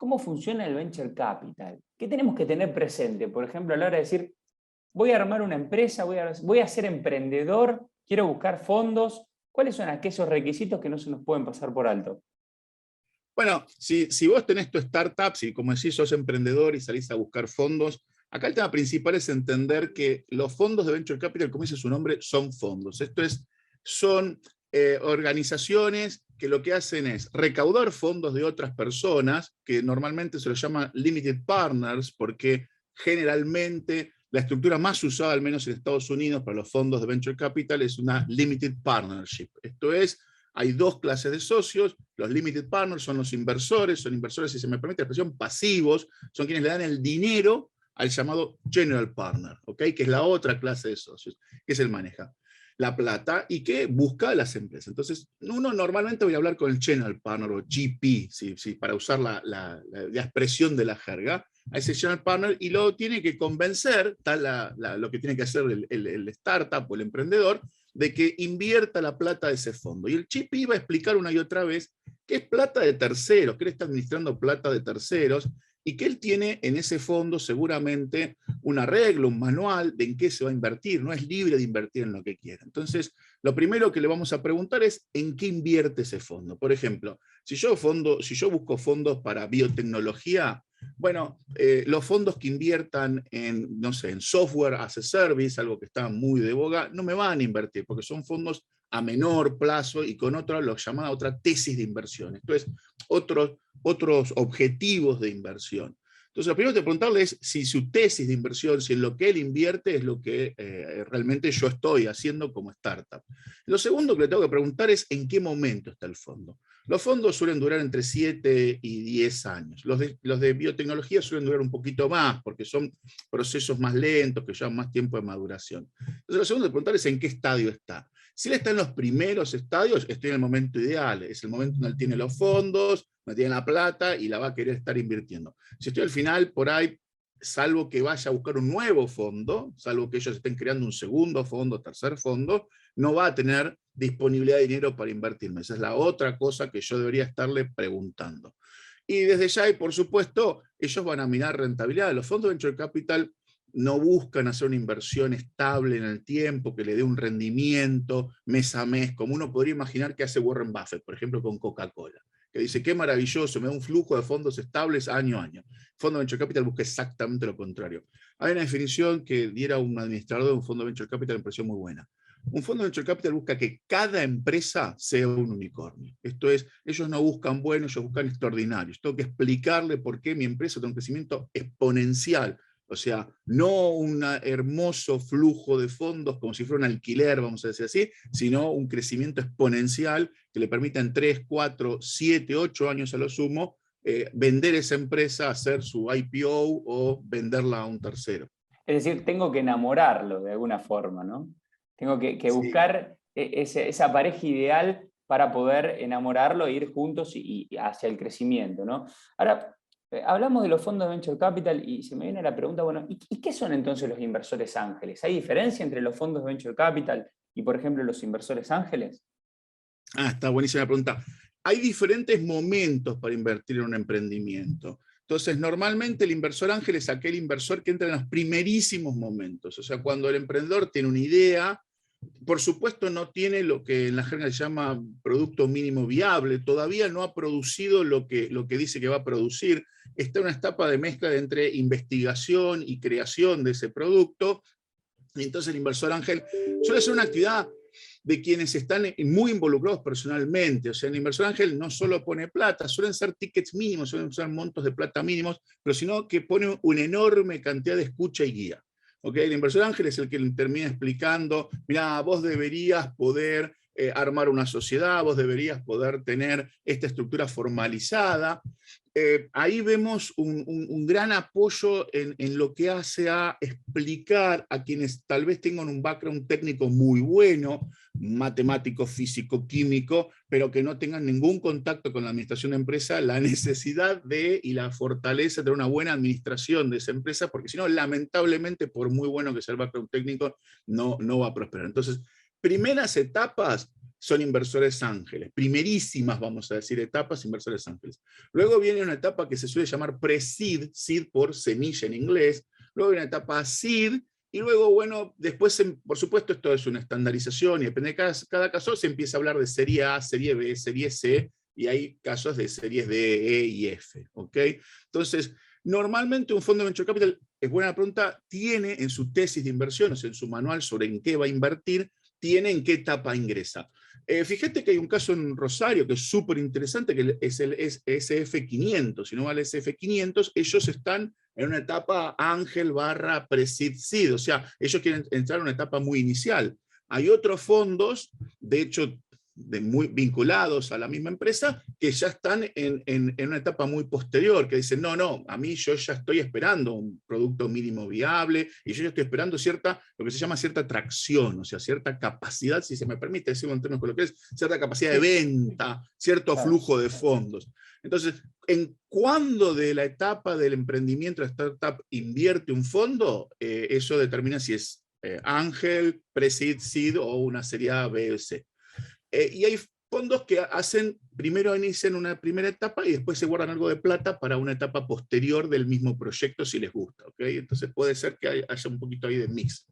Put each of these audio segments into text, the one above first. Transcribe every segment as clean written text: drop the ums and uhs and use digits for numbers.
¿cómo funciona el venture capital? ¿Qué tenemos que tener presente? Por ejemplo, a la hora de decir, voy a armar una empresa, voy a ser emprendedor, quiero buscar fondos. ¿Cuáles son aquellos requisitos que no se nos pueden pasar por alto? Bueno, si vos tenés tu startup, si como decís sos emprendedor y salís a buscar fondos, acá el tema principal es entender que los fondos de Venture Capital, como dice su nombre, son fondos. Son organizaciones que lo que hacen es recaudar fondos de otras personas, que normalmente se los llama limited partners, porque generalmente la estructura más usada, al menos en Estados Unidos, para los fondos de Venture Capital es una limited partnership. Esto es, hay dos clases de socios. Los limited partners son son inversores, si se me permite la expresión, pasivos, son quienes le dan el dinero al llamado general partner, ¿okay? Que es la otra clase de socios, que es el maneja la plata y que busca a las empresas. Entonces, uno normalmente voy a hablar con el general partner o GP, para usar la expresión de la jerga, a ese general partner y lo tiene que convencer, lo que tiene que hacer el startup o el emprendedor, de que invierta la plata de ese fondo. Y el GP va a explicar una y otra vez que es plata de terceros, que él está administrando plata de terceros y que él tiene en ese fondo seguramente un arreglo, un manual de en qué se va a invertir, no es libre de invertir en lo que quiera. Entonces, lo primero que le vamos a preguntar es en qué invierte ese fondo. Por ejemplo, si yo busco fondos para biotecnología, bueno, los fondos que inviertan en, no sé, en software as a service, algo que está muy de boga, no me van a invertir, porque son fondos a menor plazo y con otra tesis de inversión. Esto es, otros objetivos de inversión. Entonces, lo primero que preguntarle es si su tesis de inversión, si en lo que él invierte es lo que realmente yo estoy haciendo como startup. Lo segundo que le tengo que preguntar es en qué momento está el fondo. Los fondos suelen durar entre 7 y 10 años. Los de biotecnología suelen durar un poquito más, porque son procesos más lentos, que llevan más tiempo de maduración. Entonces, lo segundo que preguntar es en qué estadio está. Si él está en los primeros estadios, estoy en el momento ideal. Es el momento donde él tiene los fondos, donde tiene la plata y la va a querer estar invirtiendo. Si estoy al final, por ahí, salvo que vaya a buscar un nuevo fondo, salvo que ellos estén creando un segundo fondo, tercer fondo, no va a tener disponibilidad de dinero para invertirme. Esa es la otra cosa que yo debería estarle preguntando. Y desde ya, y por supuesto, ellos van a mirar rentabilidad. Los fondos de Venture Capital no buscan hacer una inversión estable en el tiempo, que le dé un rendimiento mes a mes, como uno podría imaginar que hace Warren Buffett, por ejemplo, con Coca-Cola, que dice, qué maravilloso, me da un flujo de fondos estables año a año. El Fondo Venture Capital busca exactamente lo contrario. Hay una definición que diera un administrador de un fondo Venture Capital, me pareció muy buena. Un fondo Venture Capital busca que cada empresa sea un unicornio. Esto es, ellos no buscan buenos, ellos buscan extraordinarios. Tengo que explicarle por qué mi empresa tiene un crecimiento exponencial. O sea, no un hermoso flujo de fondos como si fuera un alquiler, vamos a decir así, sino un crecimiento exponencial que le permita en 3, 4, 7, 8 años a lo sumo vender esa empresa, hacer su IPO o venderla a un tercero. Es decir, tengo que enamorarlo de alguna forma, ¿no? Tengo que Sí. buscar esa pareja ideal para poder enamorarlo e ir juntos y hacia el crecimiento, ¿no? Ahora, hablamos de los fondos de Venture Capital y se me viene la pregunta, bueno, ¿y qué son entonces los inversores ángeles? ¿Hay diferencia entre los fondos de Venture Capital y, por ejemplo, los inversores ángeles? Está buenísima la pregunta. Hay diferentes momentos para invertir en un emprendimiento. Entonces, normalmente el inversor ángel es aquel inversor que entra en los primerísimos momentos. O sea, cuando el emprendedor tiene una idea, por supuesto no tiene lo que en la jerga se llama producto mínimo viable, todavía no ha producido lo que dice que va a producir, está en una etapa de mezcla entre investigación y creación de ese producto. Y entonces el inversor ángel suele ser una actividad de quienes están muy involucrados personalmente. O sea, el inversor ángel no solo pone plata, suelen ser tickets mínimos, suelen ser montos de plata mínimos, pero sino que pone una enorme cantidad de escucha y guía. ¿Okay? El inversor ángel es el que termina explicando, mira, vos deberías poder armar una sociedad, vos deberías poder tener esta estructura formalizada. Ahí vemos un gran apoyo en lo que hace a explicar a quienes tal vez tengan un background técnico muy bueno, matemático, físico, químico, pero que no tengan ningún contacto con la administración de empresa, la necesidad de y la fortaleza de tener una buena administración de esa empresa, porque si no, lamentablemente, por muy bueno que sea el background técnico, no va a prosperar. Entonces, primeras etapas, son inversores ángeles. Primerísimas, vamos a decir, etapas, inversores ángeles. Luego viene una etapa que se suele llamar pre-seed, seed por semilla en inglés. Luego viene una etapa seed, y luego, bueno, después, por supuesto, esto es una estandarización, y depende de cada caso, se empieza a hablar de serie A, serie B, serie C, y hay casos de series D, E y F. ¿Ok? Entonces, normalmente un fondo de Venture Capital, es buena pregunta, tiene en su tesis de inversión, o sea, en su manual sobre en qué va a invertir, tiene en qué etapa ingresa. Fíjate que hay un caso en Rosario que es súper interesante, que es el SF500. Si no va al SF500, ellos están en una etapa ángel barra pre-seed seed, o sea, ellos quieren entrar en una etapa muy inicial. Hay otros fondos, de hecho, muy vinculados a la misma empresa, que ya están en una etapa muy posterior, que dicen, no, a mí yo ya estoy esperando un producto mínimo viable, y yo ya estoy esperando lo que se llama cierta tracción, o sea, cierta capacidad, si se me permite decirlo en términos coloquiales, cierta capacidad de venta, cierto flujo de fondos. Entonces, en cuándo de la etapa del emprendimiento de startup invierte un fondo, eso determina si es ángel, pre-seed, seed o una serie A, B o C. Y hay fondos que primero inician una primera etapa y después se guardan algo de plata para una etapa posterior del mismo proyecto si les gusta. ¿Okay? Entonces puede ser que haya un poquito ahí de mix.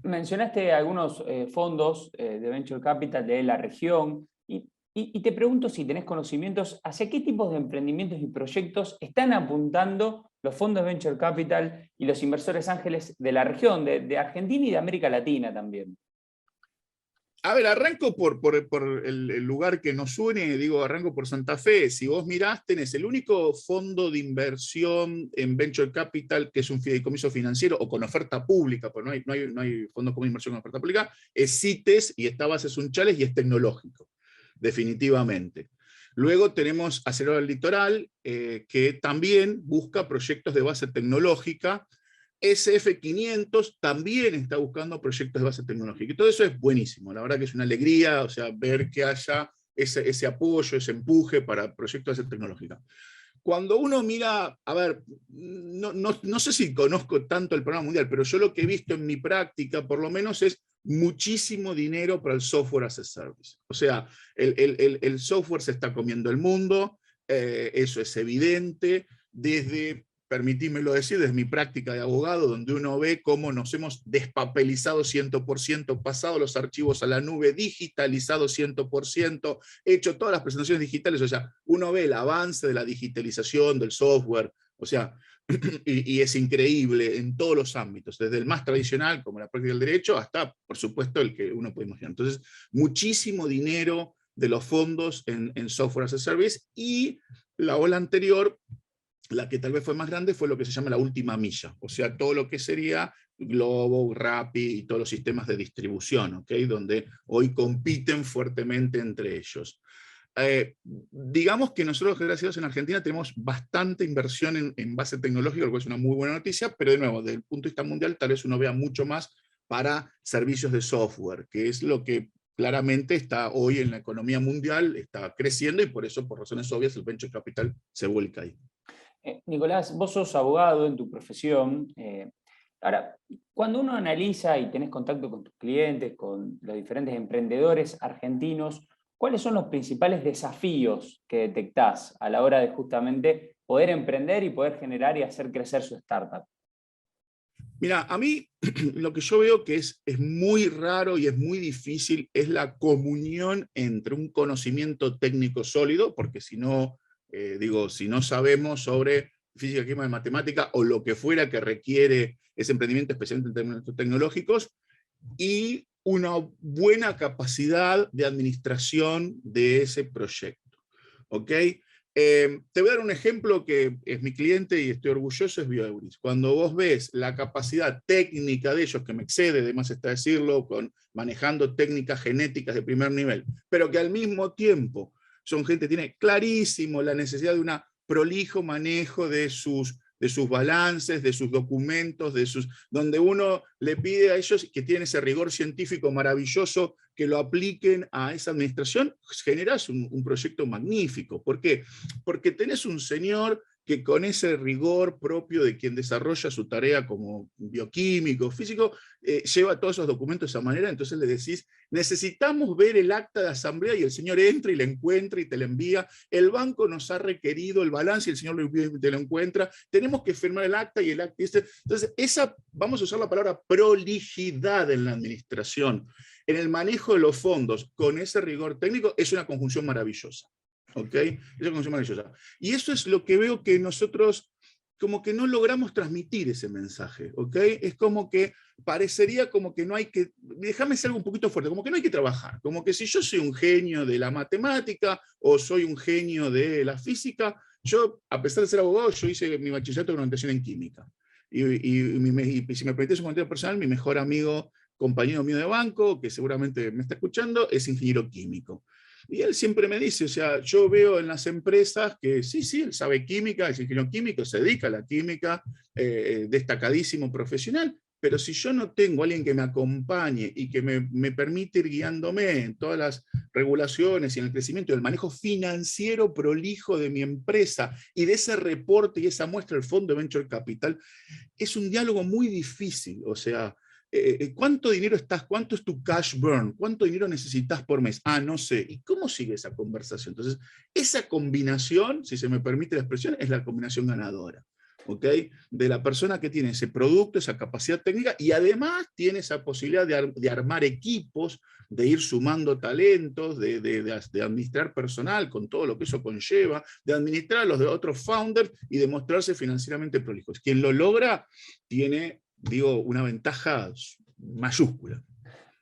Mencionaste algunos fondos de Venture Capital de la región y te pregunto si tenés conocimientos hacia qué tipos de emprendimientos y proyectos están apuntando los fondos de Venture Capital y los inversores ángeles de la región, de Argentina y de América Latina también. A ver, arranco por el lugar que nos une, arranco por Santa Fe. Si vos mirás, tenés el único fondo de inversión en Venture Capital, que es un fideicomiso financiero o con oferta pública, porque no hay fondo con inversión con oferta pública, es CITES y está base Sunchales y es tecnológico, definitivamente. Luego tenemos Acelerador del Litoral, que también busca proyectos de base tecnológica. SF500 también está buscando proyectos de base tecnológica. Y todo eso es buenísimo. La verdad que es una alegría, o sea, ver que haya ese apoyo, ese empuje para proyectos de base tecnológica. Cuando uno mira, a ver, no sé si conozco tanto el programa mundial, pero yo lo que he visto en mi práctica, por lo menos, es muchísimo dinero para el software as a service. O sea, el software se está comiendo el mundo, eso es evidente, permitímelo decir, desde mi práctica de abogado, donde uno ve cómo nos hemos despapelizado 100%, pasado los archivos a la nube, digitalizado 100%, hecho todas las presentaciones digitales, o sea, uno ve el avance de la digitalización del software, o sea, y es increíble en todos los ámbitos, desde el más tradicional, como la práctica del derecho, hasta, por supuesto, el que uno puede imaginar. Entonces, muchísimo dinero de los fondos en software as a service, y la ola anterior, la que tal vez fue más grande, fue lo que se llama la última milla, o sea, todo lo que sería Globo, Rappi y todos los sistemas de distribución, ¿okay? Donde hoy compiten fuertemente entre ellos. Digamos que nosotros, gracias a Dios, en Argentina tenemos bastante inversión en base tecnológica, lo cual es una muy buena noticia, pero de nuevo, desde el punto de vista mundial, tal vez uno vea mucho más para servicios de software, que es lo que claramente está hoy en la economía mundial, está creciendo, y por eso, por razones obvias, el venture capital se vuelca ahí. Nicolás, vos sos abogado en tu profesión. Ahora, cuando uno analiza y tenés contacto con tus clientes, con los diferentes emprendedores argentinos, ¿cuáles son los principales desafíos que detectás a la hora de justamente poder emprender y poder generar y hacer crecer su startup? Mira, a mí lo que yo veo que es muy raro y es muy difícil es la comunión entre un conocimiento técnico sólido, porque si no, si no sabemos sobre física, química y matemática o lo que fuera que requiere ese emprendimiento, especialmente en términos tecnológicos, y una buena capacidad de administración de ese proyecto. ¿Ok? Te voy a dar un ejemplo que es mi cliente y estoy orgulloso, es Bioeuris. Cuando vos ves la capacidad técnica de ellos, que me excede, además está decirlo, manejando técnicas genéticas de primer nivel, pero que al mismo tiempo son gente que tiene clarísimo la necesidad de un prolijo manejo de sus balances, de sus documentos, donde uno le pide a ellos que tienen ese rigor científico maravilloso, que lo apliquen a esa administración, generas un proyecto magnífico. ¿Por qué? Porque tenés un señor que con ese rigor propio de quien desarrolla su tarea como bioquímico, físico, lleva todos esos documentos de esa manera, entonces le decís, necesitamos ver el acta de asamblea, y el señor entra y la encuentra y te la envía, el banco nos ha requerido el balance y el señor te lo encuentra, tenemos que firmar el acta y el acta. Entonces, vamos a usar la palabra prolijidad en la administración, en el manejo de los fondos, con ese rigor técnico, es una conjunción maravillosa. ¿Ok? Es una conjunción maravillosa. Y eso es lo que veo que nosotros como que no logramos transmitir ese mensaje, ¿ok? Es como que parecería como que no hay que, déjame ser algo un poquito fuerte, como que no hay que trabajar, como que si yo soy un genio de la matemática o soy un genio de la física, yo, a pesar de ser abogado, yo hice mi bachillerato con orientación en química. Y si me permitís un comentario personal, mi mejor amigo, compañero mío de banco, que seguramente me está escuchando, es ingeniero químico. Y él siempre me dice, o sea, yo veo en las empresas que sí, él sabe química, es ingeniero químico, se dedica a la química, destacadísimo profesional, pero si yo no tengo a alguien que me acompañe y que me permite ir guiándome en todas las regulaciones y en el crecimiento y el manejo financiero prolijo de mi empresa y de ese reporte y esa muestra del Fondo de Venture Capital, es un diálogo muy difícil, o sea, ¿cuánto dinero estás? ¿Cuánto es tu cash burn? ¿Cuánto dinero necesitas por mes? Ah, no sé. ¿Y cómo sigue esa conversación? Entonces, esa combinación, si se me permite la expresión, es la combinación ganadora. ¿Ok? De la persona que tiene ese producto, esa capacidad técnica, y además tiene esa posibilidad de armar equipos, de ir sumando talentos, de administrar personal con todo lo que eso conlleva, de administrar a los de otros founders y de mostrarse financieramente prolijos. Quien lo logra tiene, digo, una ventaja mayúscula.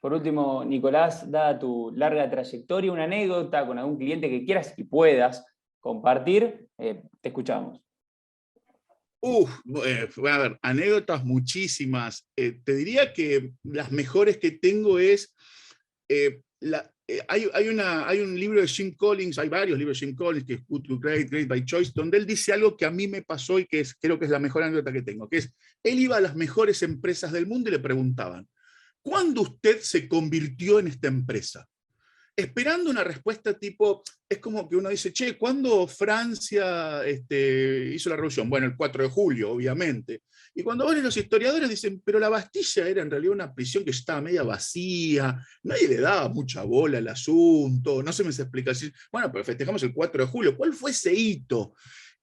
Por último, Nicolás, dada tu larga trayectoria, una anécdota con algún cliente que quieras y puedas compartir, te escuchamos. A ver, anécdotas muchísimas. Te diría que las mejores que tengo es, hay un libro de Jim Collins, hay varios libros de Jim Collins, que es Good to Great, Great by Choice, donde él dice algo que a mí me pasó y que creo que es la mejor anécdota que tengo, que es, él iba a las mejores empresas del mundo y le preguntaban, ¿cuándo usted se convirtió en esta empresa? Esperando una respuesta tipo, es como que uno dice, che, ¿cuándo Francia hizo la revolución? Bueno, el 4 de julio, obviamente. Y cuando van los historiadores dicen, pero la Bastilla era en realidad una prisión que estaba media vacía, nadie le daba mucha bola al asunto, no se me explica así. Bueno, pero festejamos el 4 de julio, ¿cuál fue ese hito?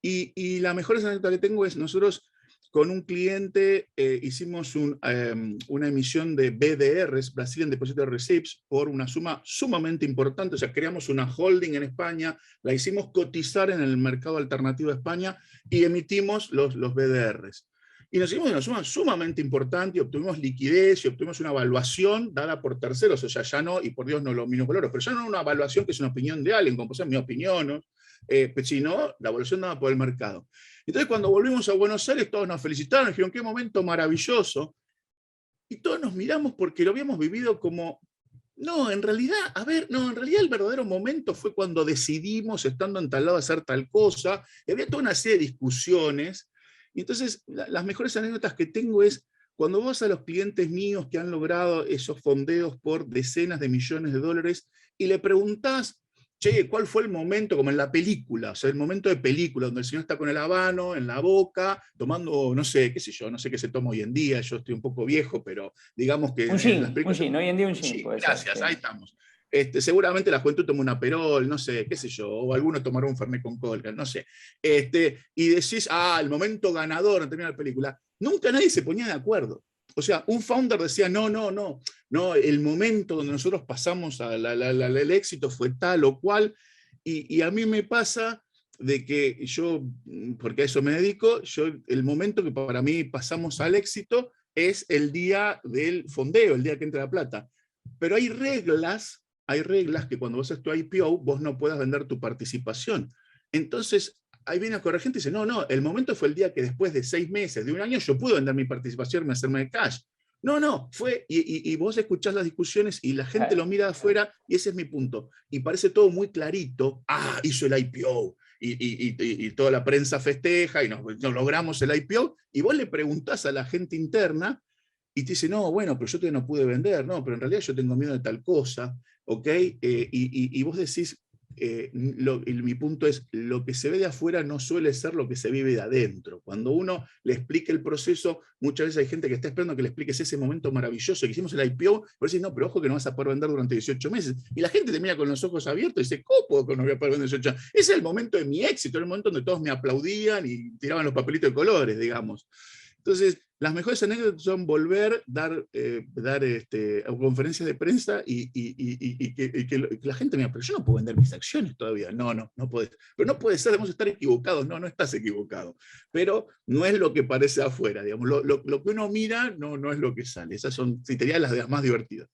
Y la mejor anécdota que tengo es, nosotros con un cliente hicimos una emisión de BDRs, Brazilian Depository Receipts, por una suma sumamente importante. O sea, creamos una holding en España, la hicimos cotizar en el mercado alternativo de España y emitimos los BDRs. Y nos hicimos una suma sumamente importante y obtuvimos liquidez y obtuvimos una evaluación dada por terceros. O sea, ya no, y por Dios no lo mismo color, pero ya no una evaluación que es una opinión de alguien, como puede ser mi opinión, ¿no? Sino la evaluación dada por el mercado. Entonces, cuando volvimos a Buenos Aires, todos nos felicitaron, dijeron, qué momento maravilloso. Y todos nos miramos porque lo habíamos vivido como, no, en realidad, en realidad el verdadero momento fue cuando decidimos, estando en tal lado, hacer tal cosa, y había toda una serie de discusiones. Y entonces, las mejores anécdotas que tengo es, cuando vos a los clientes míos que han logrado esos fondeos por decenas de millones de dólares, y le preguntás, che, ¿cuál fue el momento, como en la película, o sea, el momento de película, donde el señor está con el habano en la boca, tomando, no sé, qué sé yo, no sé qué se toma hoy en día, yo estoy un poco viejo, pero digamos que Un en las gin, películas... hoy en día un gin. Sí, Puede gracias, ser, ahí estamos. Seguramente la juventud toma un Aperol, no sé, qué sé yo, o alguno tomará un Fernet con coca, no sé. Y decís, el momento ganador en terminar la película. Nunca nadie se ponía de acuerdo. O sea, un founder decía, no, el momento donde nosotros pasamos al éxito fue tal o cual, y a mí me pasa de que yo, porque a eso me dedico, el momento que para mí pasamos al éxito es el día del fondeo, el día que entra la plata. Pero hay reglas que cuando vos haces tu IPO, vos no puedas vender tu participación. Entonces, ahí viene a corregir y dice, no, el momento fue el día que después de 6 meses, de un año, yo pude vender mi participación y hacerme de cash. No, fue, y vos escuchás las discusiones y la gente lo mira de afuera, y ese es mi punto. Y parece todo muy clarito, hizo el IPO, y toda la prensa festeja, y nos logramos el IPO, y vos le preguntás a la gente interna, y te dice, no, bueno, pero yo todavía no pude vender, no, pero en realidad yo tengo miedo de tal cosa, ¿ok? Y vos decís, mi punto es, lo que se ve de afuera no suele ser lo que se vive de adentro. Cuando uno le explica el proceso, muchas veces hay gente que está esperando que le expliques ese momento maravilloso que hicimos el IPO, pero decís, no, pero ojo que no vas a poder vender durante 18 meses. Y la gente te mira con los ojos abiertos y dice, ¿cómo puedo que no voy a poder vender 18 meses? Ese es el momento de mi éxito, el momento donde todos me aplaudían y tiraban los papelitos de colores, digamos. Entonces, las mejores anécdotas son volver, dar conferencias de prensa y que la gente me diga, pero yo no puedo vender mis acciones todavía. No puedes. Pero no puede ser, debemos estar equivocados. No estás equivocado. Pero no es lo que parece afuera. Digamos. Lo que uno mira no es lo que sale. Esas son, si te diría, las más divertidas.